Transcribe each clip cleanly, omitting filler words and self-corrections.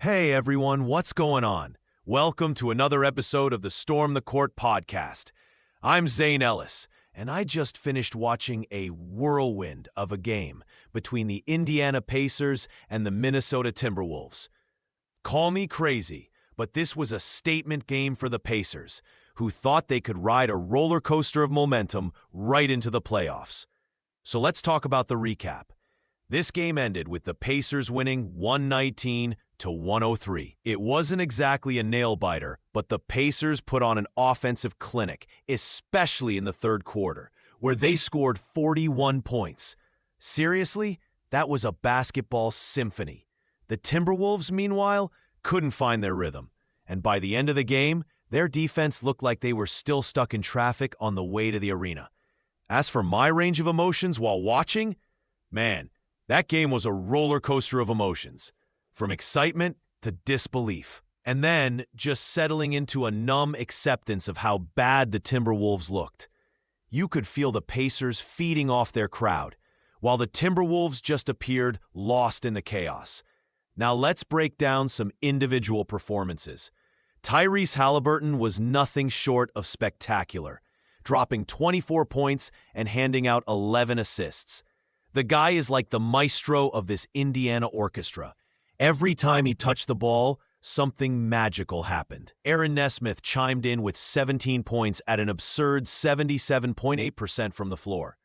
Hey everyone, what's going on? Welcome to another episode of the Storm the Court podcast. I'm Zane Ellis, and I just finished watching a whirlwind of a game between the Indiana Pacers and the Minnesota Timberwolves. Call me crazy, but this was a statement game for the Pacers, who thought they could ride a roller coaster of momentum right into the playoffs. So let's talk about the recap. This game ended with the Pacers winning 119-103. It wasn't exactly a nail-biter, but the Pacers put on an offensive clinic, especially in the third quarter, where they scored 41 points. Seriously, that was a basketball symphony. The Timberwolves, meanwhile, couldn't find their rhythm, and by the end of the game, their defense looked like they were still stuck in traffic on the way to the arena. As for my range of emotions while watching, man, that game was a roller coaster of emotions, from excitement to disbelief, and then just settling into a numb acceptance of how bad the Timberwolves looked. You could feel the Pacers feeding off their crowd, while the Timberwolves just appeared lost in the chaos. Now let's break down some individual performances. Tyrese Haliburton was nothing short of spectacular, dropping 24 points and handing out 11 assists. The guy is like the maestro of this Indiana orchestra. Every time he touched the ball, something magical happened. Aaron Nesmith chimed in with 17 points at an absurd 77.8% from the floor.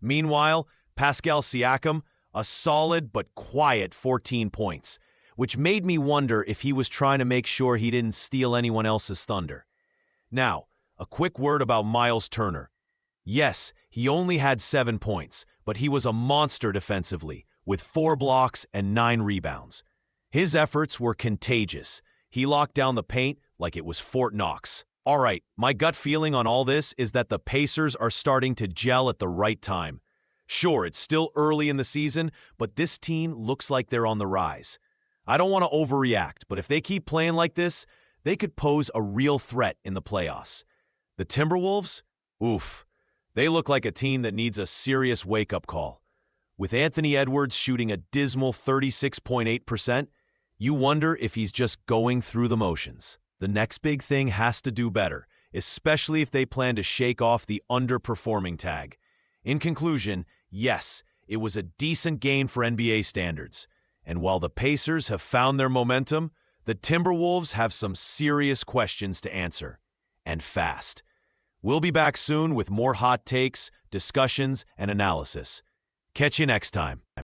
Meanwhile, Pascal Siakam, a solid but quiet 14 points, which made me wonder if he was trying to make sure he didn't steal anyone else's thunder. Now, a quick word about Miles Turner. Yes, he only had 7 points, but he was a monster defensively, with 4 blocks and 9 rebounds. His efforts were contagious. He locked down the paint like it was Fort Knox. All right, my gut feeling on all this is that the Pacers are starting to gel at the right time. Sure, it's still early in the season, but this team looks like they're on the rise. I don't want to overreact, but if they keep playing like this, they could pose a real threat in the playoffs. The Timberwolves? Oof. They look like a team that needs a serious wake-up call. With Anthony Edwards shooting a dismal 36.8%, you wonder if he's just going through the motions. The next big thing has to do better, especially if they plan to shake off the underperforming tag. In conclusion, yes, it was a decent game for NBA standards. And while the Pacers have found their momentum, the Timberwolves have some serious questions to answer. And fast. We'll be back soon with more hot takes, discussions, and analysis. Catch you next time.